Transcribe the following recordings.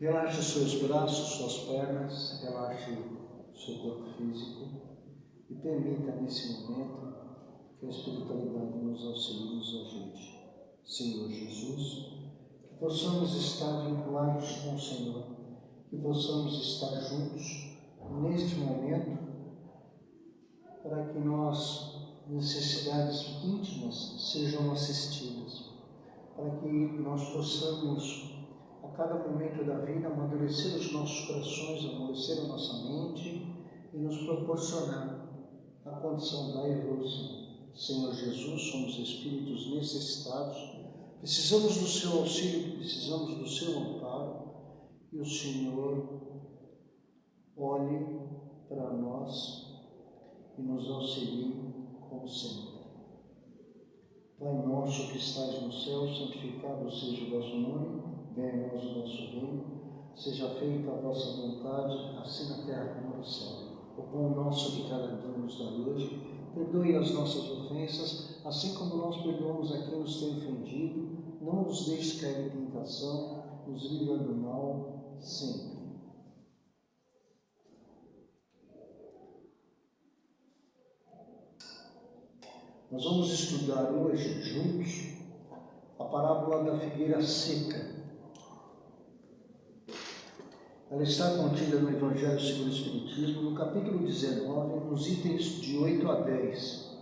Relaxe seus braços, suas pernas, relaxe seu corpo físico e permita nesse momento que a espiritualidade nos auxilie, nos ajude. Senhor Jesus, que possamos estar vinculados com o Senhor, que possamos estar juntos neste momento para que necessidades íntimas sejam assistidas, para que nós possamos a cada momento da vida amadurecer os nossos corações, amolecer a nossa mente e nos proporcionar a condição da evolução. Senhor Jesus, somos espíritos necessitados, precisamos do seu auxílio, precisamos do seu amparo, e o Senhor olhe para nós e nos auxilie como sempre. Pai nosso que estais no céu, santificado seja o vosso nome, venha a nós o vosso reino, seja feita a vossa vontade, assim na terra como no céu. O pão nosso de cada dia nos dai hoje, perdoe as nossas ofensas, assim como nós perdoamos a quem nos tem ofendido, não nos deixe cair em tentação, nos livra do mal, sempre. Nós vamos estudar hoje, juntos, a parábola da figueira seca. Ela está contida no Evangelho segundo o Espiritismo, no capítulo 19, nos itens de 8 a 10.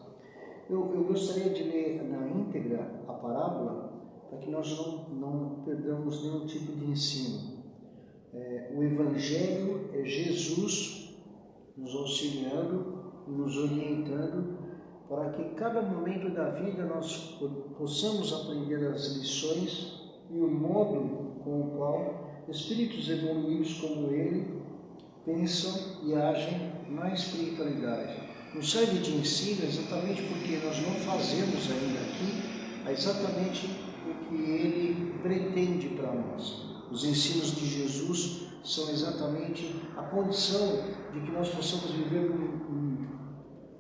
Eu gostaria de ler na íntegra a parábola, para que nós não perdamos nenhum tipo de ensino. O Evangelho é Jesus nos auxiliando, nos orientando, para que cada momento da vida nós possamos aprender as lições e o modo com o qual espíritos evoluídos como ele pensam e agem na espiritualidade. Nos serve de ensino exatamente porque nós não fazemos ainda aqui exatamente o que ele pretende para nós. Os ensinos de Jesus são exatamente a condição de que nós possamos viver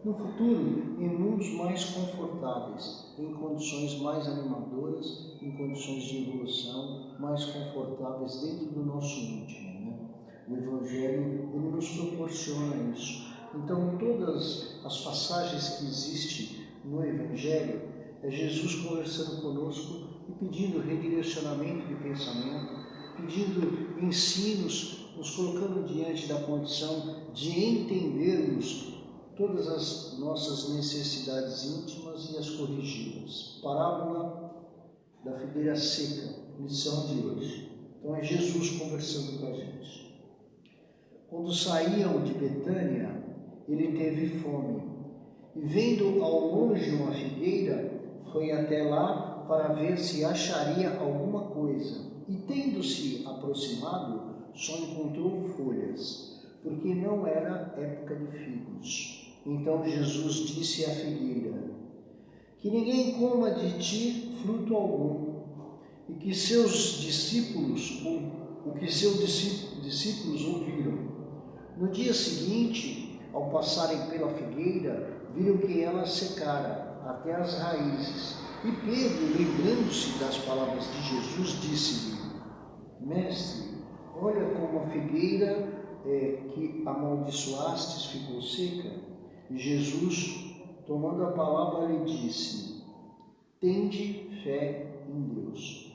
no futuro em mundos mais confortáveis, em condições mais animadoras, em condições de evolução mais confortáveis dentro do nosso íntimo, O Evangelho, ele nos proporciona isso. Então, todas as passagens que existem no Evangelho, é Jesus conversando conosco e pedindo redirecionamento de pensamento, pedindo ensinos, nos colocando diante da condição de entendermos todas as nossas necessidades íntimas e as corrigi-las. Parábola da figueira seca, lição de hoje. Então é Jesus conversando com a gente. Quando saíam de Betânia, ele teve fome, e vendo ao longe uma figueira, foi até lá para ver se acharia alguma coisa, e tendo-se aproximado, só encontrou folhas, porque não era época de figos. Então Jesus disse à figueira: que ninguém coma de ti fruto algum, e que seus discípulos ouviram. No dia seguinte, ao passarem pela figueira, viram que ela secara até as raízes. E Pedro, lembrando-se das palavras de Jesus, disse-lhe: Mestre, olha como a figueira que amaldiçoastes ficou seca. E Jesus, tomando a palavra, lhe disse: tende fé em Deus.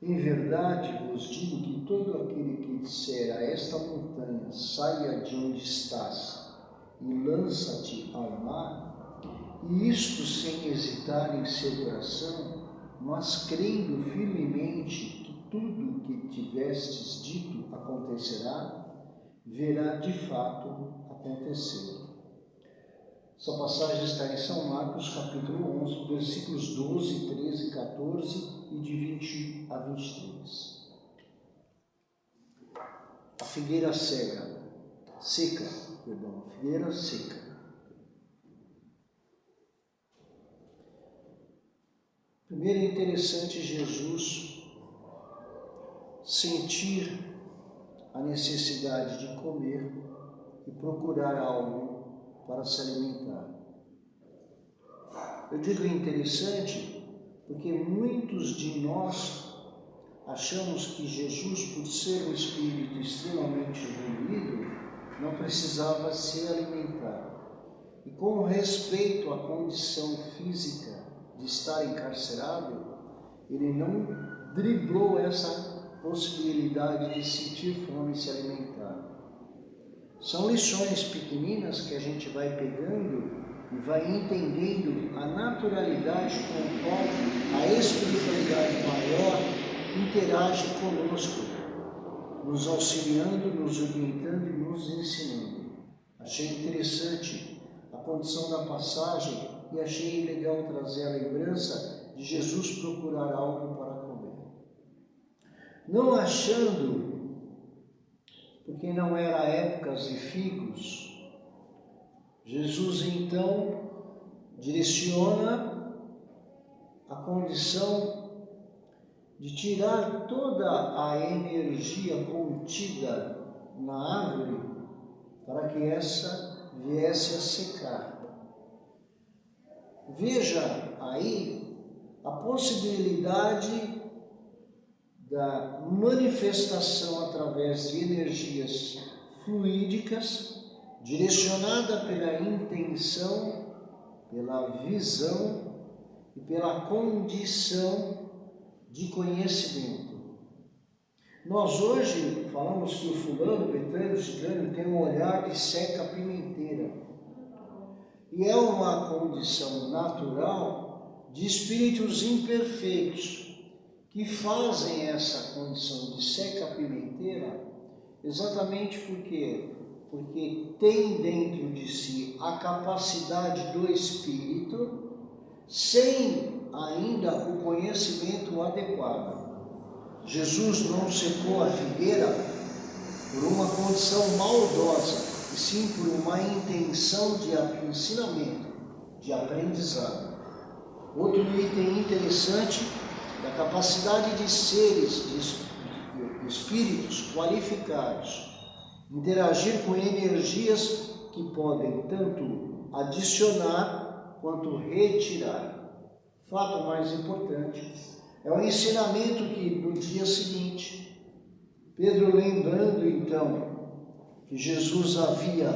Em verdade vos digo que todo aquele que disser a esta montanha, saia de onde estás e lança-te ao mar, e isto sem hesitar em seu coração, mas crendo firmemente que tudo o que tivestes dito acontecerá, verá de fato acontecer. Essa passagem está em São Marcos, capítulo 11, versículos 12, 13, 14 e de 20 a 23. A figueira seca. Primeiro é interessante Jesus sentir a necessidade de comer e procurar algo para se alimentar. Eu digo interessante porque muitos de nós achamos que Jesus, por ser um espírito extremamente evoluído, não precisava se alimentar. E com respeito à condição física de estar encarcerado, ele não driblou essa possibilidade de sentir fome e se alimentar. São lições pequeninas que a gente vai pegando e vai entendendo a naturalidade com a qual a espiritualidade maior interage conosco, nos auxiliando, nos orientando e nos ensinando. Achei interessante a condição da passagem e achei legal trazer a lembrança de Jesus procurar algo para comer. Não achando, porque não era épocas de figos, Jesus então direciona a condição de tirar toda a energia contida na árvore para que essa viesse a secar. Veja aí a possibilidade da manifestação através de energias fluídicas, direcionada pela intenção, pela visão e pela condição de conhecimento. Nós hoje falamos que o fulano, Betânia, o ciclano tem um olhar de seca pimenteira. E é uma condição natural de espíritos imperfeitos que fazem essa condição de seca pimenteira exatamente porque tem dentro de si a capacidade do espírito sem ainda o conhecimento adequado. Jesus não secou a figueira por uma condição maldosa, e sim por uma intenção de ensinamento, de aprendizado. Outro item interessante é a capacidade de seres, de espíritos qualificados, interagir com energias que podem tanto adicionar quanto retirar. Fato mais importante é o ensinamento que no dia seguinte, Pedro lembrando então que Jesus havia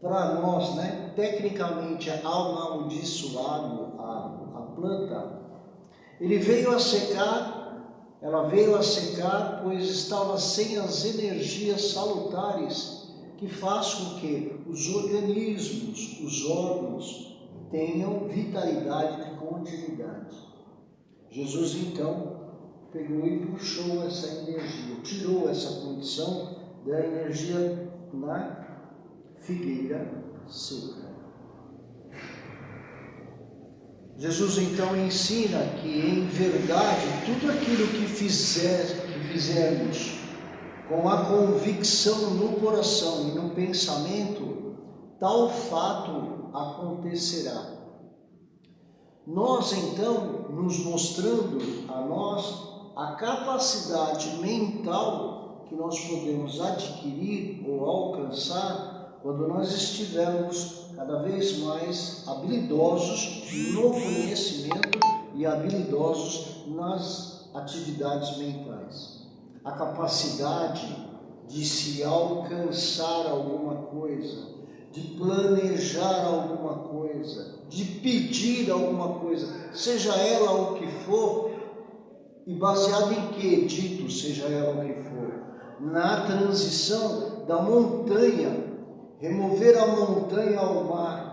para nós, tecnicamente amaldiçoado a planta, ele veio a secar, ela veio a secar, pois estava sem as energias salutares que fazem com que os organismos, os órgãos, tenham vitalidade e continuidade. Jesus então pegou e puxou essa energia, tirou essa condição da energia na figueira seca. Jesus então ensina que em verdade tudo aquilo que fizermos com a convicção no coração e no pensamento, tal fato acontecerá. Nós então, nos mostrando a nós a capacidade mental que nós podemos adquirir ou alcançar quando nós estivermos cada vez mais habilidosos no conhecimento e habilidosos nas atividades mentais. A capacidade de se alcançar alguma coisa, de planejar alguma coisa, de pedir alguma coisa, seja ela o que for, e baseado em que dito, seja ela o que for, na transição da montanha, remover a montanha ao mar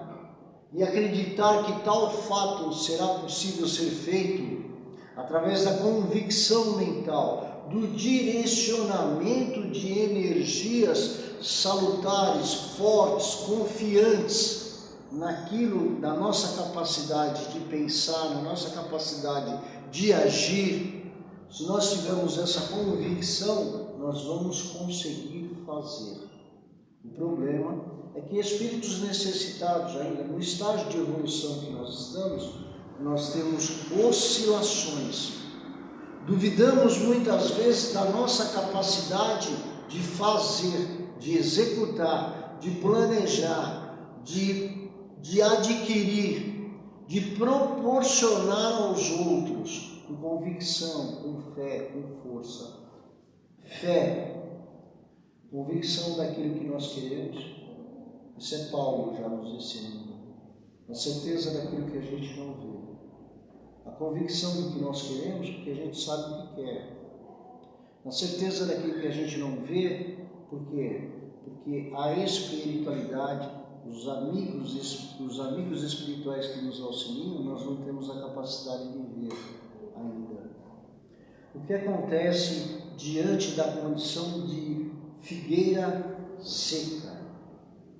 e acreditar que tal fato será possível ser feito através da convicção mental, do direcionamento de energias salutares, fortes, confiantes naquilo, na nossa capacidade de pensar, na nossa capacidade de agir. Se nós tivermos essa convicção, nós vamos conseguir fazer. O problema é que espíritos necessitados ainda, no estágio de evolução que nós estamos, nós temos oscilações. Duvidamos muitas vezes da nossa capacidade de fazer, de executar, de planejar, de adquirir, de proporcionar aos outros com convicção, com fé, com força. Fé, convicção daquilo que nós queremos. Isso é Paulo já nos ensinando. A certeza daquilo que a gente não vê. A convicção do que nós queremos, porque a gente sabe o que quer. A certeza daquilo que a gente não vê, por quê? Porque a espiritualidade, os amigos espirituais que nos auxiliam, nós não temos a capacidade de ver ainda. O que acontece diante da condição de figueira seca?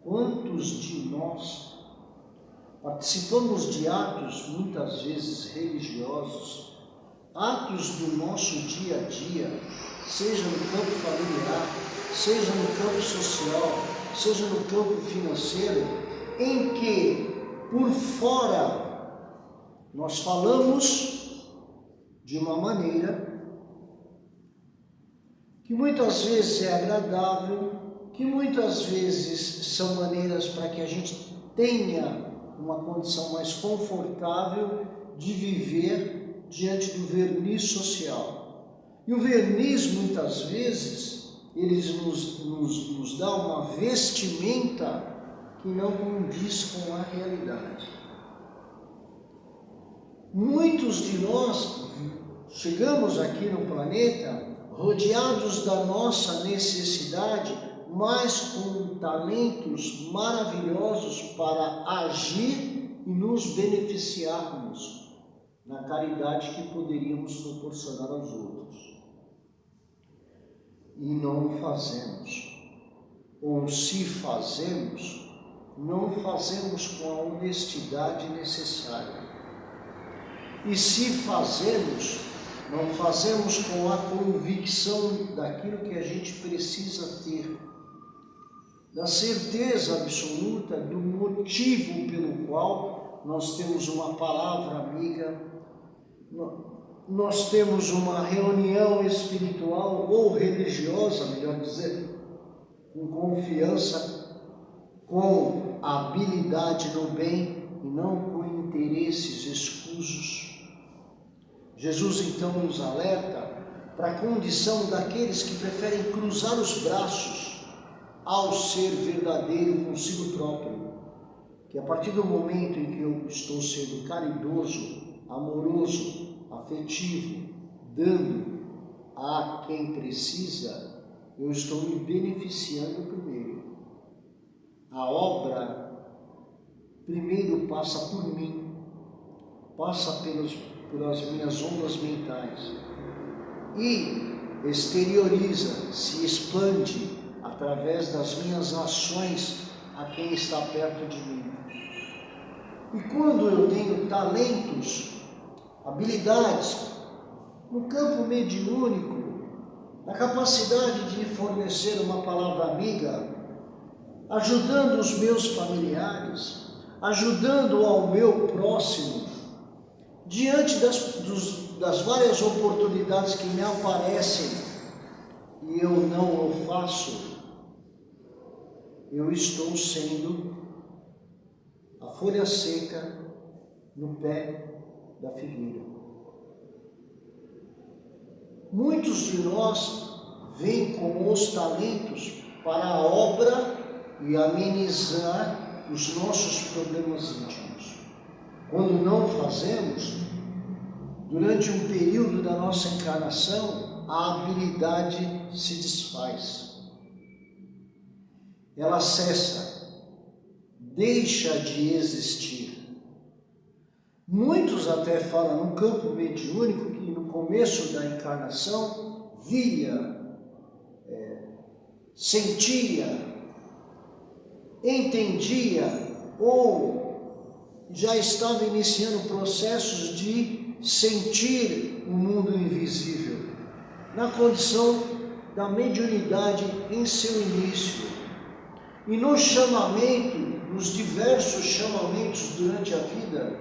Quantos de nós participamos de atos, muitas vezes religiosos, atos do nosso dia a dia, seja no campo familiar, seja no campo social, seja no campo financeiro, em que, por fora, nós falamos de uma maneira que muitas vezes é agradável, que muitas vezes são maneiras para que a gente tenha uma condição mais confortável de viver diante do verniz social. E o verniz, muitas vezes, ele nos dá uma vestimenta que não condiz com a realidade. Muitos de nós chegamos aqui no planeta rodeados da nossa necessidade, mas com talentos maravilhosos para agir e nos beneficiarmos na caridade que poderíamos proporcionar aos outros. E não fazemos. Ou se fazemos, não fazemos com a honestidade necessária. E se fazemos, não fazemos com a convicção daquilo que a gente precisa ter, da certeza absoluta do motivo pelo qual nós temos uma palavra amiga, nós temos uma reunião espiritual ou religiosa, melhor dizer, com confiança, com habilidade no bem e não com interesses escusos. Jesus então nos alerta para a condição daqueles que preferem cruzar os braços ao ser verdadeiro consigo próprio, que a partir do momento em que eu estou sendo caridoso, amoroso, afetivo, dando a quem precisa, eu estou me beneficiando primeiro. A obra primeiro passa por mim, passa pelas minhas ondas mentais e exterioriza, se expande através das minhas ações a quem está perto de mim. E quando eu tenho talentos, habilidades, no campo mediúnico, na capacidade de fornecer uma palavra amiga, ajudando os meus familiares, ajudando ao meu próximo, diante das várias oportunidades que me aparecem e eu não o faço, eu estou sendo a folha seca no pé da figueira. Muitos de nós vêm com os talentos para a obra e amenizar os nossos problemas íntimos. Quando não fazemos, durante um período da nossa encarnação, a habilidade se desfaz. Ela cessa, deixa de existir. Muitos até falam no campo mediúnico que no começo da encarnação via, sentia, entendia ou já estava iniciando processos de sentir o mundo invisível, na condição da mediunidade em seu início. E no chamamento, nos diversos chamamentos durante a vida,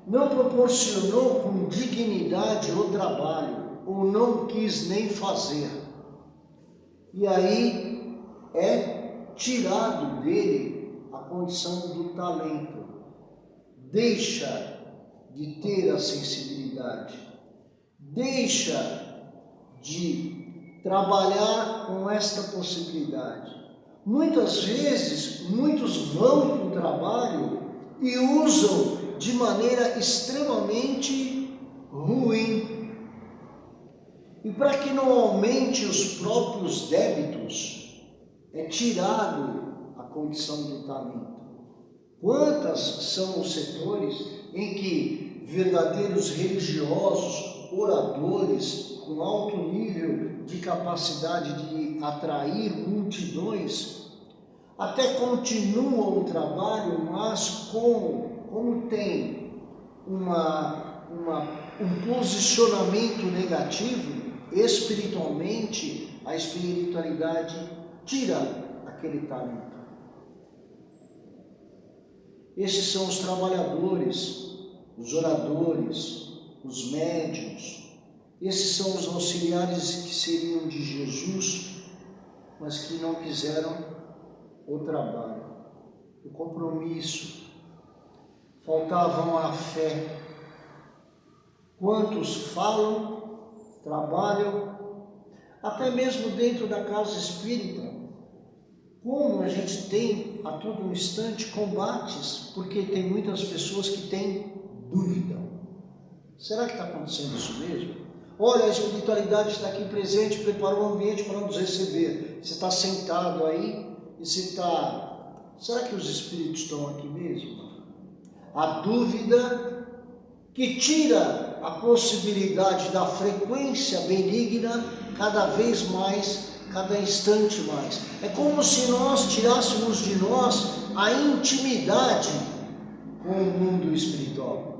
não proporcionou com dignidade o trabalho, ou não quis nem fazer. E aí é tirado dele a condição do talento. Deixa de ter a sensibilidade. deixa de trabalhar com esta possibilidade. Muitas vezes, muitos vão para o trabalho e usam de maneira extremamente ruim. E para que não aumente os próprios débitos, é tirado a condição do talento. Quantas são os setores em que verdadeiros religiosos, oradores, com alto nível de capacidade de atrair multidões, até continuam o trabalho, mas como tem um posicionamento negativo, espiritualmente, a espiritualidade tira aquele talento. Esses são os trabalhadores, os oradores, os médiuns. Esses são os auxiliares que seriam de Jesus, mas que não quiseram o trabalho, o compromisso. Faltavam a fé. Quantos falam, trabalham, até mesmo dentro da casa espírita, como a gente tem a todo instante combates, porque tem muitas pessoas que têm dúvida. Será que está acontecendo isso mesmo? Olha, a espiritualidade está aqui presente, preparou o ambiente para nos receber. Você está sentado aí e você está... Será que os espíritos estão aqui mesmo? A dúvida que tira a possibilidade da frequência benigna cada vez mais, cada instante mais. É como se nós tirássemos de nós a intimidade com o mundo espiritual.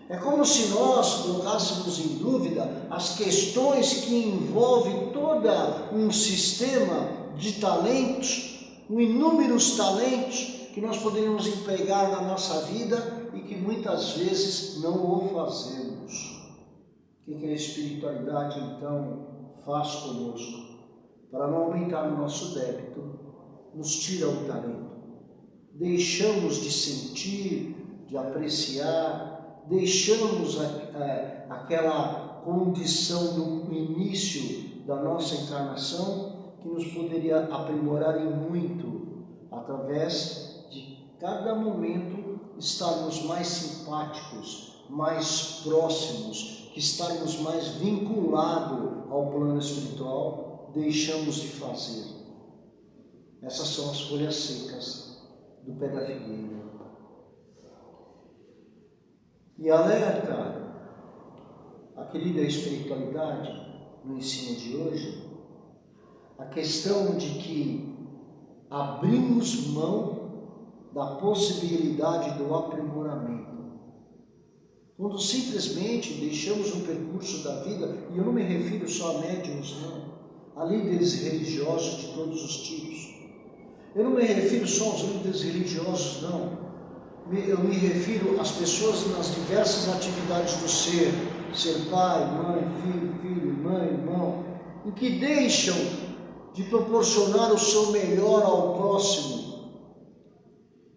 É como se nós colocássemos em dúvida as questões que envolvem todo um sistema de talentos, inúmeros talentos que nós poderíamos empregar na nossa vida e que muitas vezes não o fazemos. O que a espiritualidade então faz conosco? Para não aumentar o nosso débito, nos tira o talento. Deixamos de sentir, de apreciar, deixamos aquela condição no início da nossa encarnação que nos poderia aprimorar em muito, através de cada momento estarmos mais simpáticos, mais próximos, que estarmos mais vinculados ao plano espiritual, deixamos de fazer. Essas são as folhas secas do pé da figueira. E alerta a querida espiritualidade no ensino de hoje, a questão de que abrimos mão da possibilidade do aprimoramento. Quando simplesmente deixamos um percurso da vida, e eu não me refiro só a médiuns, não, a líderes religiosos de todos os tipos. Eu não me refiro só aos líderes religiosos, não. Eu me refiro às pessoas nas diversas atividades do ser pai, mãe, filho, mãe, irmão, em que deixam de proporcionar o seu melhor ao próximo,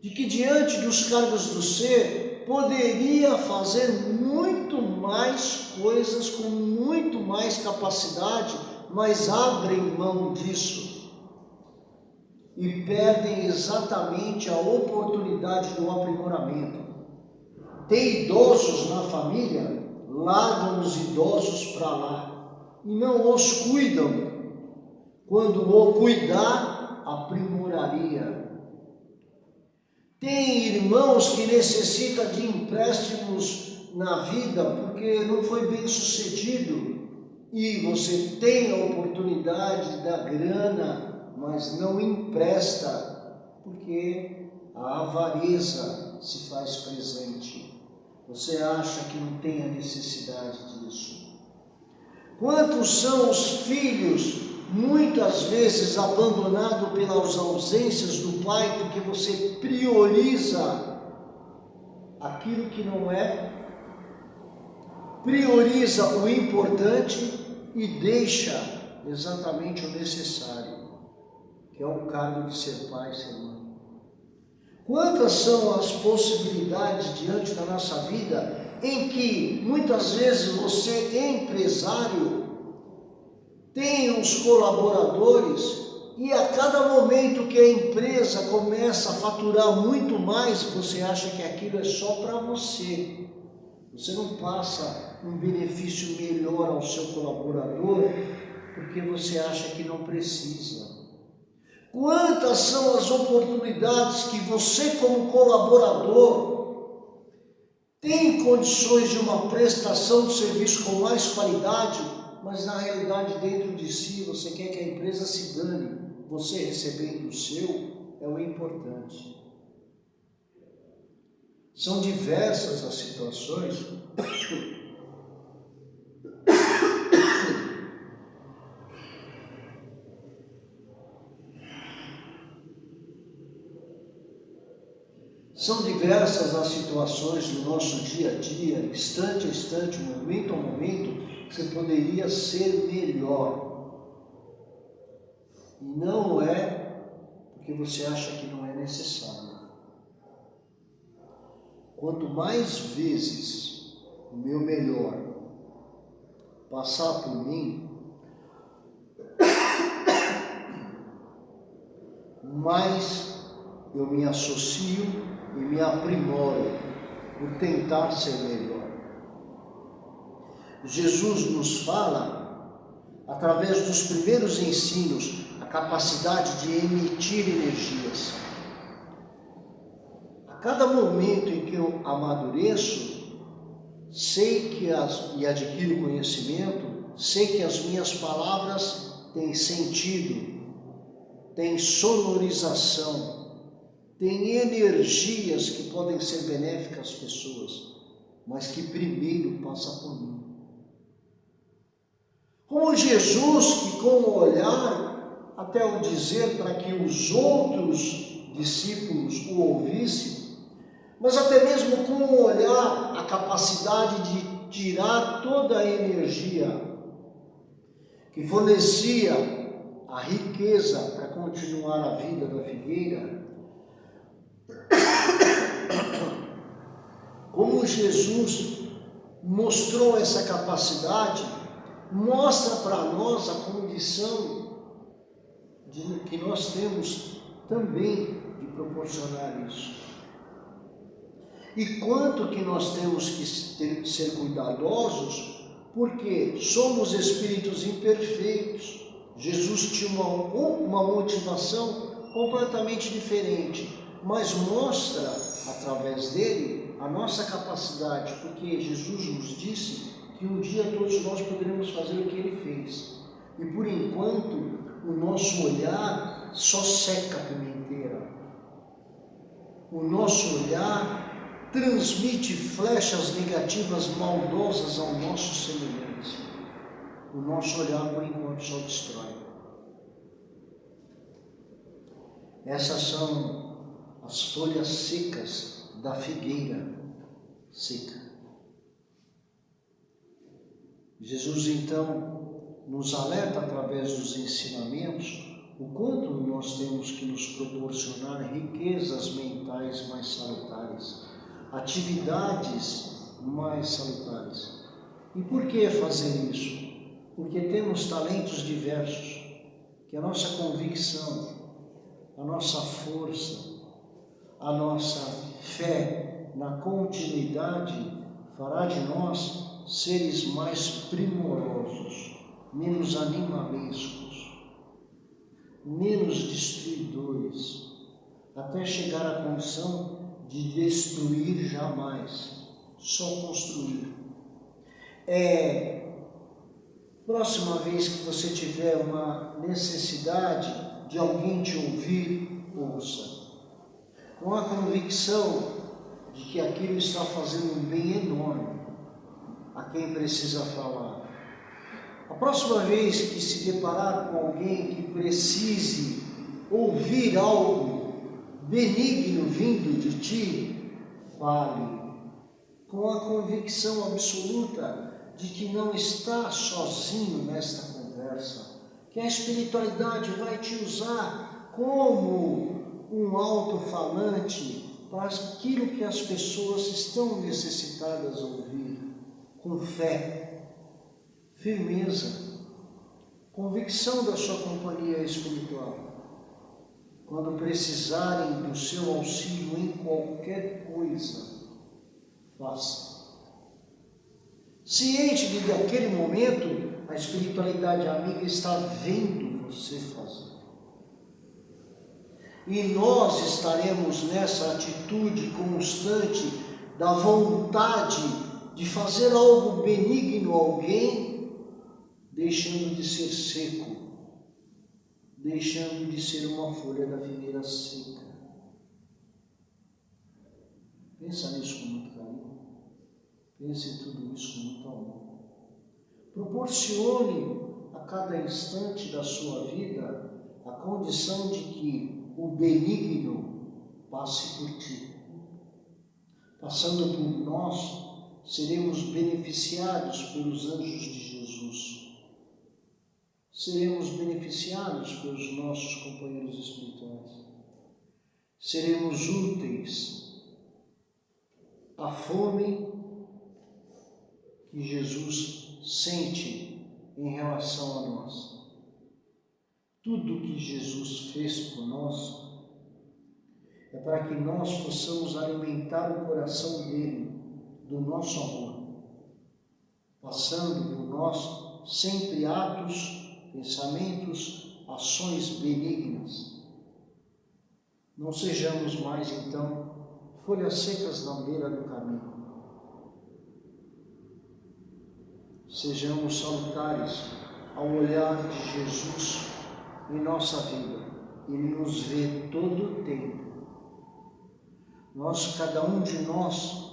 de que diante dos cargos do ser poderia fazer muito mais coisas com muito mais capacidade, mas abrem mão disso. E perdem exatamente a oportunidade do aprimoramento. Tem idosos na família, largam os idosos para lá e não os cuidam. Quando o cuidar, aprimoraria. Tem irmãos que necessitam de empréstimos na vida porque não foi bem sucedido e você tem a oportunidade da grana, mas não empresta, porque a avareza se faz presente. Você acha que não tem a necessidade disso? Quantos são os filhos, muitas vezes abandonados pelas ausências do pai, porque você prioriza aquilo que não é, prioriza o importante e deixa exatamente o necessário, que é o cargo de ser pai e ser mãe. Quantas são as possibilidades diante da nossa vida em que muitas vezes você, empresário, tem os colaboradores e a cada momento que a empresa começa a faturar muito mais, você acha que aquilo é só para você. Você não passa um benefício melhor ao seu colaborador porque você acha que não precisa. Quantas são as oportunidades que você, como colaborador, tem condições de uma prestação de serviço com mais qualidade, mas na realidade dentro de si você quer que a empresa se dane, você recebendo o seu é o importante. São diversas as situações do nosso dia a dia, instante a instante, momento a momento, que você poderia ser melhor. E não é porque você acha que não é necessário. Quanto mais vezes o meu melhor passar por mim, mais eu me associo e me aprimoro por tentar ser melhor. Jesus nos fala, através dos primeiros ensinos, a capacidade de emitir energias. A cada momento em que eu amadureço, sei que e adquiro conhecimento, sei que as minhas palavras têm sentido, têm sonorização, têm energias que podem ser benéficas às pessoas, mas que primeiro passa por mim. Como Jesus, que com o olhar, até o dizer para que os outros discípulos o ouvissem, mas até mesmo com o olhar, a capacidade de tirar toda a energia que fornecia a riqueza para continuar a vida da figueira, como Jesus mostrou essa capacidade, mostra para nós a condição que nós temos também de proporcionar isso. E quanto que nós temos que ser cuidadosos, porque somos espíritos imperfeitos. Jesus tinha uma motivação completamente diferente, mas mostra através dele a nossa capacidade, porque Jesus nos disse que um dia todos nós poderemos fazer o que ele fez. E por enquanto o nosso olhar só seca a pimenteira. O nosso olhar transmite flechas negativas maldosas ao nosso semelhante. O nosso olhar por enquanto só destrói. Essas são as folhas secas da figueira seca. Jesus então nos alerta através dos ensinamentos o quanto nós temos que nos proporcionar riquezas mentais mais salutares, atividades mais salutares. E por que fazer isso? Porque temos talentos diversos, que a nossa convicção, a nossa força, a nossa fé na continuidade fará de nós seres mais primorosos, menos animalescos, menos destruidores, até chegar à condição de destruir jamais, só construir. Próxima vez que você tiver uma necessidade de alguém te ouvir, ouça, com a convicção de que aquilo está fazendo um bem enorme a quem precisa falar. A próxima vez que se deparar com alguém que precise ouvir algo benigno vindo de ti, fale com a convicção absoluta de que não está sozinho nesta conversa, que a espiritualidade vai te usar como um alto-falante para aquilo que as pessoas estão necessitadas de ouvir, com fé, firmeza, convicção da sua companhia espiritual. Quando precisarem do seu auxílio em qualquer coisa, faça. Ciente de que naquele momento a espiritualidade amiga está vendo você fazer. E nós estaremos nessa atitude constante da vontade de fazer algo benigno a alguém, deixando de ser seco, deixando de ser uma folha da figueira seca. Pensa nisso com muito carinho. Pense em tudo isso com muito amor. Proporcione a cada instante da sua vida a condição de que o benigno passe por ti. Passando por nós, seremos beneficiados pelos anjos de Jesus. Seremos beneficiados pelos nossos companheiros espirituais. Seremos úteis à fome que Jesus sente em relação a nós. Tudo que Jesus fez por nós é para que nós possamos alimentar o coração dele do nosso amor, passando por nós sempre atos, pensamentos, ações benignas. Não sejamos mais, então, folhas secas na beira do caminho. Sejamos salutares ao olhar de Jesus em nossa vida. Ele nos vê todo o tempo. Cada um de nós,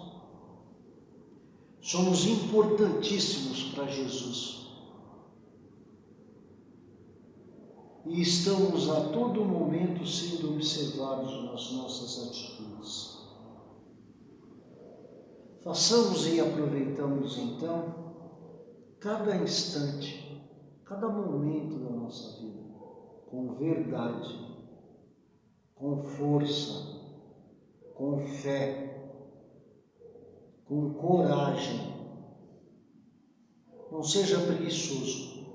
somos importantíssimos para Jesus. E estamos a todo momento sendo observados nas nossas atitudes. Façamos e aproveitamos então cada instante, cada momento da nossa vida, com verdade, com força, com fé, com coragem. Não seja preguiçoso.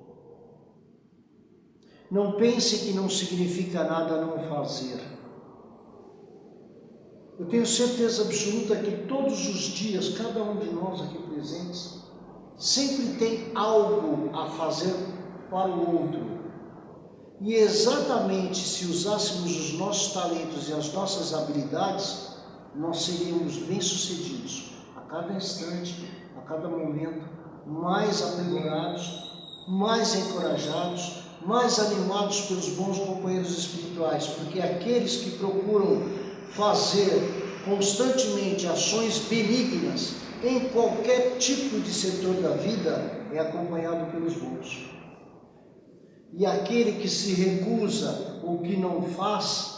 Não pense que não significa nada não fazer. Eu tenho certeza absoluta que todos os dias, cada um de nós aqui presentes, sempre tem algo a fazer para o outro. E exatamente se usássemos os nossos talentos e as nossas habilidades, nós seríamos bem-sucedidos a cada instante, a cada momento, mais aprimorados, mais encorajados, mais animados pelos bons companheiros espirituais, porque aqueles que procuram fazer constantemente ações benignas em qualquer tipo de setor da vida é acompanhado pelos bons. E aquele que se recusa ou que não faz,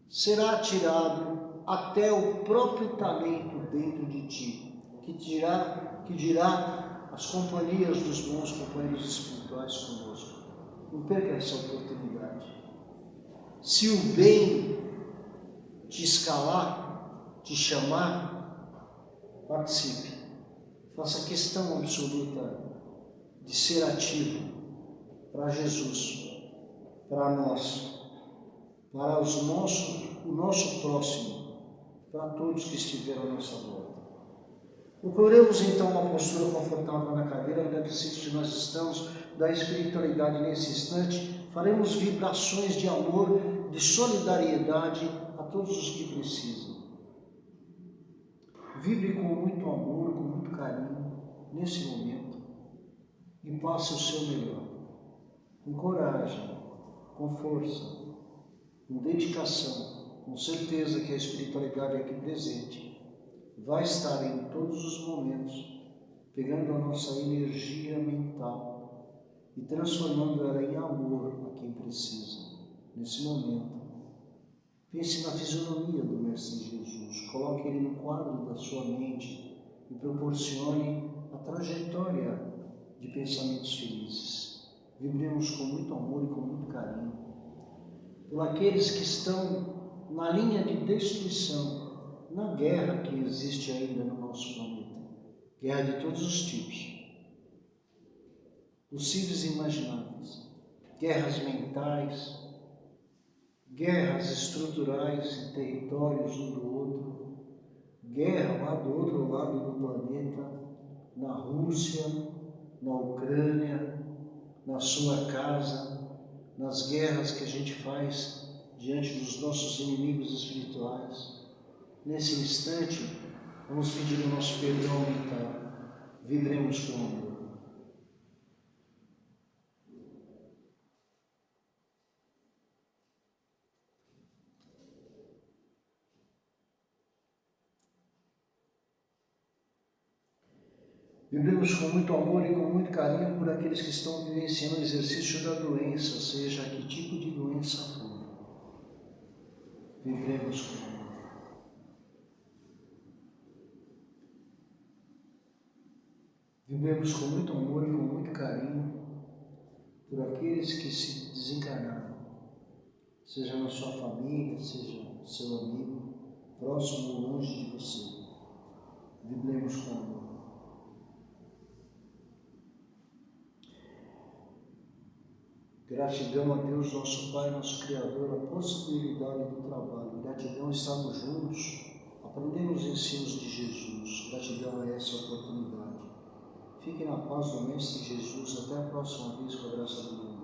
será tirado até o próprio talento dentro de ti, que dirá as companhias dos bons companheiros espirituais conosco. Não perca essa oportunidade. Se o bem te escalar, te chamar, participe. Faça questão absoluta de ser ativo para Jesus, para nós, para o nosso próximo, para todos que estiveram à nossa volta. Procuremos então uma postura confortável na cadeira, onde nós estamos, da espiritualidade nesse instante. Faremos vibrações de amor, de solidariedade a todos os que precisam. Vibre com muito amor, com muito carinho, nesse momento, e passe o seu melhor, com coragem, com força, com dedicação, com certeza que a espiritualidade aqui presente vai estar em todos os momentos, pegando a nossa energia mental e transformando ela em amor a quem precisa, nesse momento. Pense na fisionomia do Mestre Jesus, coloque ele no quadro da sua mente e proporcione a trajetória de pensamentos felizes. Vibremos com muito amor e com muito carinho por aqueles que estão na linha de destruição, na guerra que existe ainda no nosso planeta. Guerra de todos os tipos, possíveis e imagináveis. Guerras mentais, guerras estruturais em territórios um do outro, guerra lá do outro lado do planeta, na Rússia, na Ucrânia, na sua casa, nas guerras que a gente faz diante dos nossos inimigos espirituais. Nesse instante, vamos pedir o nosso perdão mental. Vibremos com amor. Vibremos com muito amor e com muito carinho por aqueles que estão vivenciando o exercício da doença, seja que tipo de doença for. Vibremos com amor. Vibremos com muito amor e com muito carinho por aqueles que se desencarnaram, seja na sua família, seja seu amigo, próximo ou longe de você. Vibremos com amor. Gratidão a Deus, nosso Pai, nosso Criador, a possibilidade do trabalho. Gratidão estarmos juntos, aprendendo os ensinos de Jesus. Gratidão a essa oportunidade. Fiquem na paz do Mestre Jesus. Até a próxima vez, com a graça do Deus.